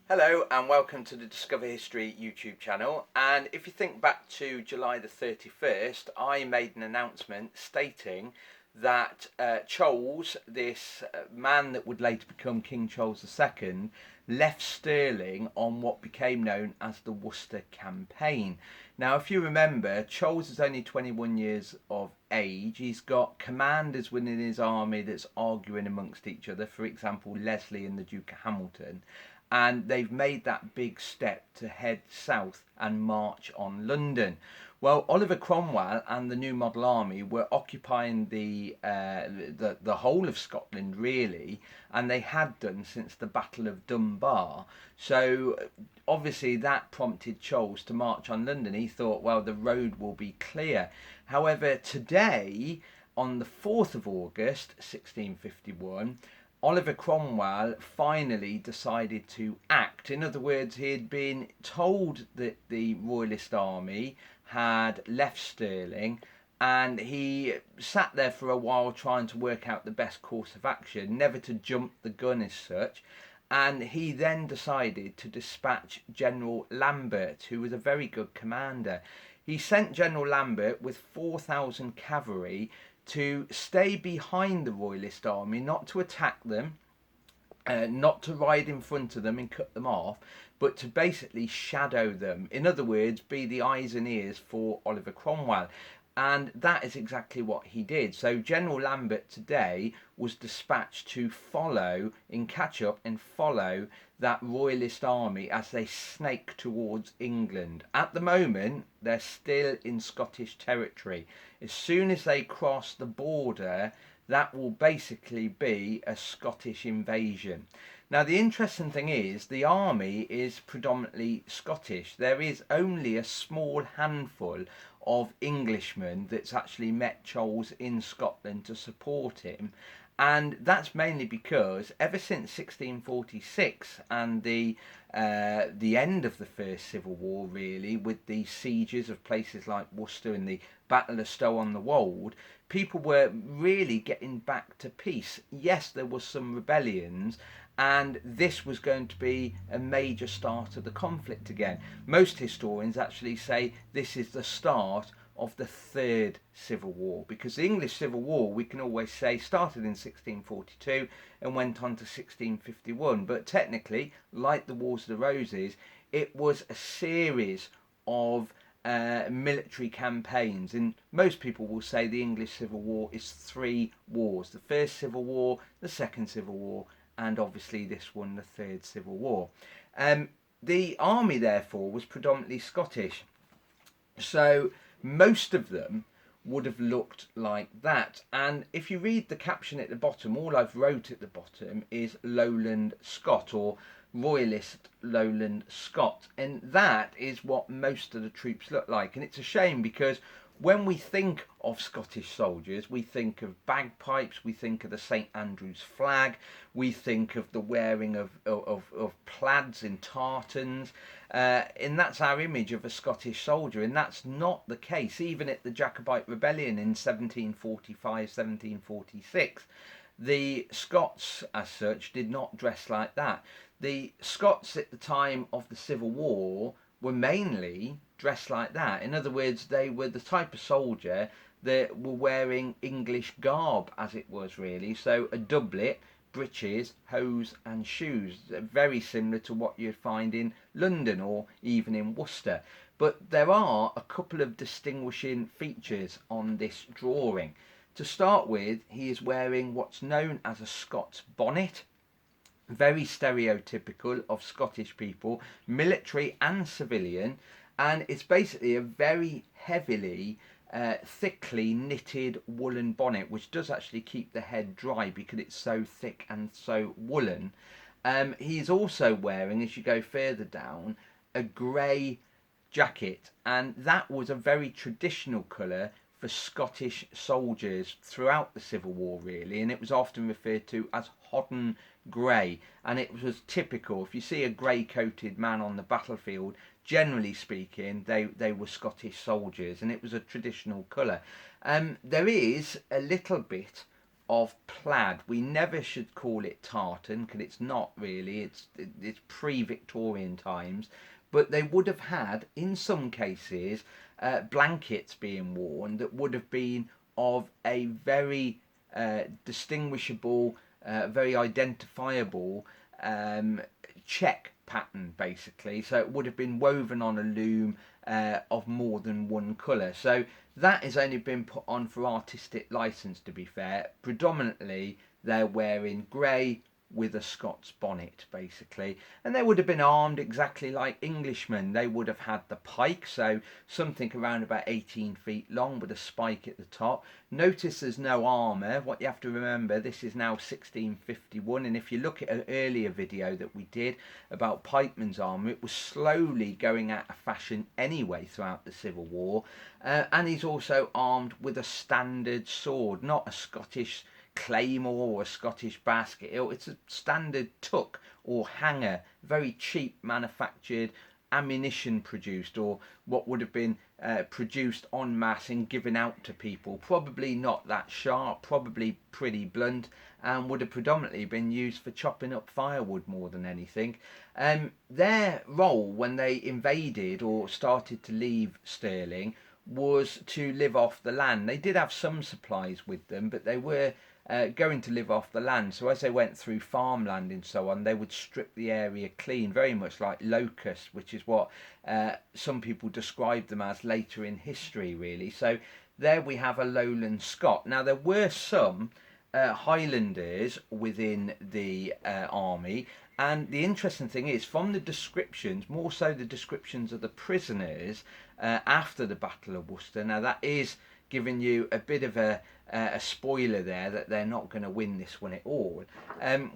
Hello and welcome to the Discover History YouTube channel. And if you think back to July the 31st, I made an announcement stating that Charles, this man that would later become King Charles II, left Stirling on what became known as the Worcester Campaign. Now, if you remember, Charles is only 21 years of age. He's got commanders within his army that's arguing amongst each other, for example, Leslie and the Duke of Hamilton. And they've made that big step to head south and march on London. Well, Oliver Cromwell and the New Model Army were occupying the whole of Scotland really, and they had done since the Battle of Dunbar. So obviously that prompted Charles to march on London. He thought, well, the road will be clear. However, today, on the 4th of August 1651, Oliver Cromwell finally decided to act. In other words, he had been told that the Royalist army had left Stirling, and he sat there for a while trying to work out the best course of action, never to jump the gun as such. And he then decided to dispatch General Lambert, who was a very good commander. He sent General Lambert with 4,000 cavalry to stay behind the Royalist army, not to attack them, not to ride in front of them and cut them off, but to basically shadow them. In other words, be the eyes and ears for Oliver Cromwell. And that is exactly what he did. So General Lambert today was dispatched to follow, in catch up, and follow that Royalist army as they snake towards England. At the moment, they're still in Scottish territory. As soon as they cross the border, that will basically be a Scottish invasion. Now, the interesting thing is the army is predominantly Scottish. There is only a small handful of Englishmen that's actually met Charles in Scotland to support him. And that's mainly because ever since 1646 and the end of the First Civil War, really, with the sieges of places like Worcester and the Battle of Stow-on-the-Wold, people were really getting back to peace. Yes, there was some rebellions, and this was going to be a major start of the conflict again. Most historians actually say this is the start of the Third Civil War, because the English Civil War, we can always say, started in 1642 and went on to 1651, but technically, like the Wars of the Roses, it was a series of military campaigns, and most people will say the English Civil War is three wars: the First Civil War, the Second Civil War, and obviously this one, the Third Civil War. The army, therefore, was predominantly Scottish, so most of them would have looked like that. And if you read the caption at the bottom, all I've wrote at the bottom is Lowland Scot, or Royalist Lowland Scot, and that is what most of the troops look like. And it's a shame, because when we think of Scottish soldiers, we think of bagpipes, we think of the St Andrew's flag, we think of the wearing of plaids and tartans, and that's our image of a Scottish soldier. And that's not the case. Even at the Jacobite Rebellion in 1745, 1746, the Scots, as such, did not dress like that. The Scots at the time of the Civil War were mainly dressed like that. In other words, they were the type of soldier that were wearing English garb, as it was really. So a doublet, breeches, hose and shoes, very similar to what you'd find in London or even in Worcester. But there are a couple of distinguishing features on this drawing. To start with, he is wearing what's known as a Scots bonnet, very stereotypical of Scottish people, military and civilian, and it's basically a very heavily, thickly knitted woolen bonnet, which does actually keep the head dry because it's so thick and so woolen. He's also wearing, as you go further down, a grey jacket, and that was a very traditional colour for Scottish soldiers throughout the Civil War, really, and it was often referred to as hodden grey. And it was typical, if you see a grey coated man on the battlefield, generally speaking, they were Scottish soldiers, and it was a traditional colour. There is a little bit of plaid. We never should call it tartan because it's not really. It's pre-Victorian times, but they would have had, in some cases, blankets being worn that would have been of a very distinguishable, very identifiable check pattern, basically. So it would have been woven on a loom of more than one colour. So that has only been put on for artistic licence, to be fair. Predominantly they're wearing grey with a Scots bonnet, basically, and they would have been armed exactly like Englishmen. They would have had the pike, so something around about 18 feet long with a spike at the top. Notice there's no armour. What you have to remember, this is now 1651, and if you look at an earlier video that we did about pikemen's armour, it was slowly going out of fashion anyway throughout the Civil War. And he's also armed with a standard sword, not a Scottish claymore or a Scottish basket. It's a standard tuck or hanger, very cheap manufactured ammunition produced, or what would have been produced en masse and given out to people. Probably not that sharp, probably pretty blunt, and would have predominantly been used for chopping up firewood more than anything. Their role when they invaded or started to leave Stirling was to live off the land. They did have some supplies with them, but they were going to live off the land. So as they went through farmland and so on, they would strip the area clean, very much like locusts, which is what some people described them as later in history, really. So there we have a lowland Scot. Now there were some Highlanders within the army, and the interesting thing is, from the descriptions, more so the descriptions of the prisoners after the Battle of Worcester, now that is giving you a bit of a spoiler there that they're not going to win this one at all.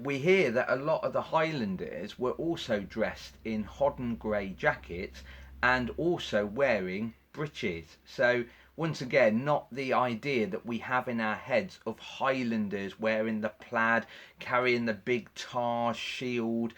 We hear that a lot of the Highlanders were also dressed in hodden grey jackets and also wearing breeches. So once again, not the idea that we have in our heads of Highlanders wearing the plaid, carrying the big tar shield,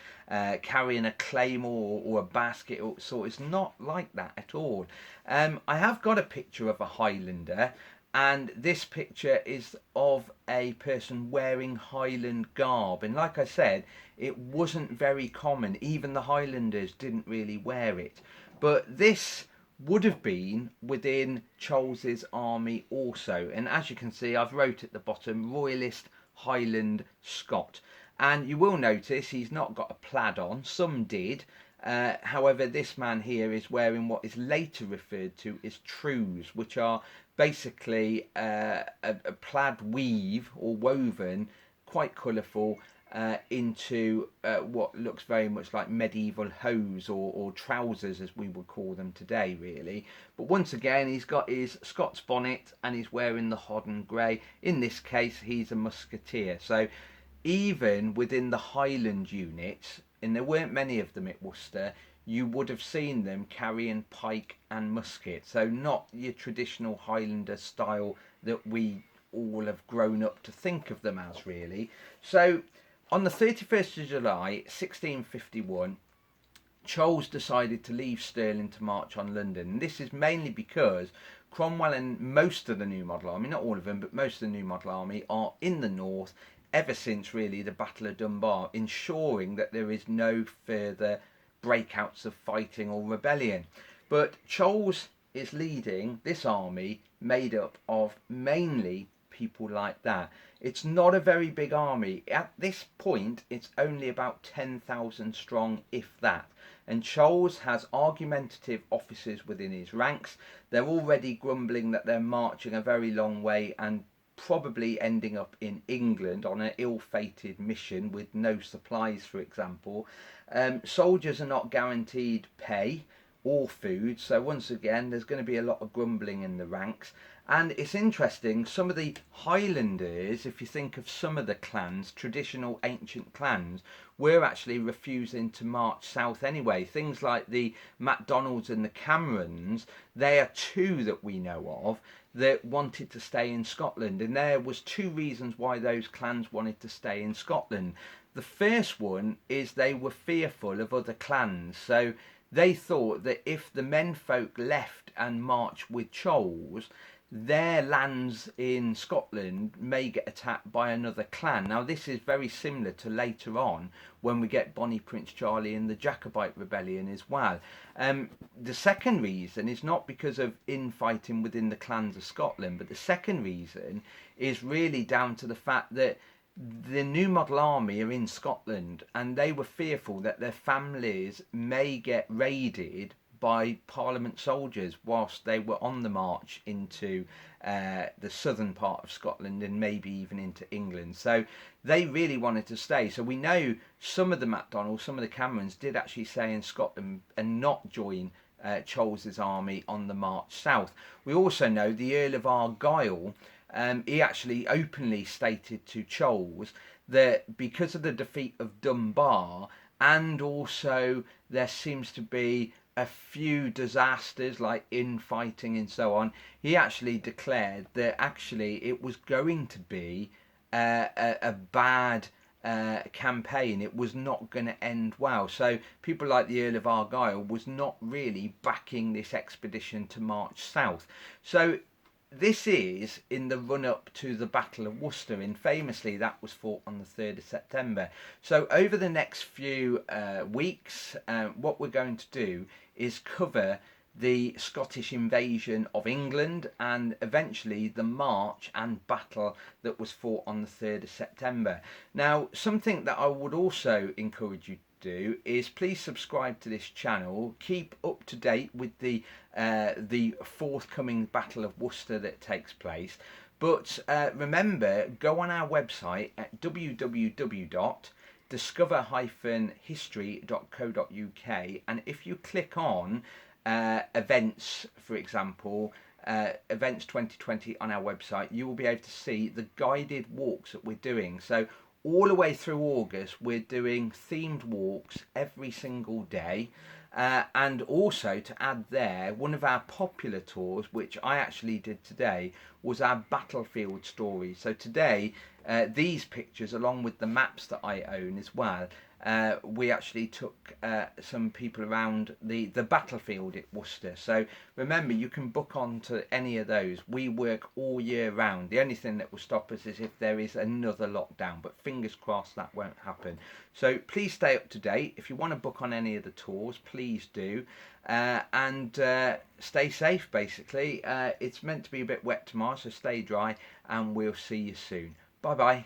carrying a claymore or a basket. So it's not like that at all. I have got a picture of a Highlander, and this picture is of a person wearing Highland garb. And like I said, it wasn't very common. Even the Highlanders didn't really wear it. But this would have been within Charles's army also. And as you can see, I've wrote at the bottom, Royalist Highland Scot. And you will notice he's not got a plaid on. Some did. However, this man here is wearing what is later referred to as trews, which are basically a plaid weave or woven, quite colourful, into what looks very much like medieval hose or trousers, as we would call them today, really. But once again, he's got his Scots bonnet and he's wearing the hodden grey. In this case, he's a musketeer. So even within the Highland units, and there weren't many of them at Worcester, you would have seen them carrying pike and musket. So not your traditional Highlander style that we all have grown up to think of them as, really. So on the 31st of July 1651, Charles decided to leave Stirling to march on London. And this is mainly because Cromwell and most of the New Model Army, not all of them, but most of the New Model Army, are in the north ever since really the Battle of Dunbar, ensuring that there is no further breakouts of fighting or rebellion. But Charles is leading this army made up of mainly people like that. It's not a very big army. At this point, it's only about 10,000 strong, if that. And Charles has argumentative officers within his ranks. They're already grumbling that they're marching a very long way and probably ending up in England on an ill-fated mission with no supplies, for example. Soldiers are not guaranteed pay or food, so once again there's going to be a lot of grumbling in the ranks. And it's interesting, some of the Highlanders, if you think of some of the clans, traditional ancient clans, were actually refusing to march south anyway. Things like the MacDonalds and the Camerons, they are two that we know of that wanted to stay in Scotland. And there was two reasons why those clans wanted to stay in Scotland. The first one is they were fearful of other clans. So they thought that if the menfolk left and marched with Charles, their lands in Scotland may get attacked by another clan. Now, this is very similar to later on when we get Bonnie Prince Charlie and the Jacobite rebellion as well. The second reason is not because of infighting within the clans of Scotland, but the second reason is really down to the fact that the New Model Army are in Scotland, and they were fearful that their families may get raided by Parliament soldiers whilst they were on the march into the southern part of Scotland and maybe even into England. So they really wanted to stay. So we know some of the MacDonalds, some of the Camerons did actually stay in Scotland and not join Charles's army on the march south. We also know the Earl of Argyll, he actually openly stated to Charles that because of the defeat of Dunbar, and also there seems to be a few disasters like infighting and so on, he actually declared that actually it was going to be a bad campaign. It was not going to end well. So people like the Earl of Argyll was not really backing this expedition to march south. So this is in the run up to the Battle of Worcester, and famously that was fought on the 3rd of September. So over the next few weeks, what we're going to do is cover the Scottish invasion of England and eventually the march and battle that was fought on the 3rd of September. Now, something that I would also encourage you do is please subscribe to this channel, keep up to date with the forthcoming Battle of Worcester that takes place, but remember, go on our website at www.discover-history.co.uk, and if you click on events, for example, events 2020 on our website, you will be able to see the guided walks that we're doing. So all the way through August, we're doing themed walks every single day. And also to add there, one of our popular tours, which I actually did today, was our battlefield stories. So today, these pictures, along with the maps that I own as well, we actually took some people around the battlefield at Worcester. So remember, you can book on to any of those. We work all year round. The only thing that will stop us is if there is another lockdown, but fingers crossed that won't happen. So please stay up to date. If you want to book on any of the tours, please do. And stay safe, basically. It's meant to be a bit wet tomorrow, so stay dry, and we'll see you soon. Bye bye.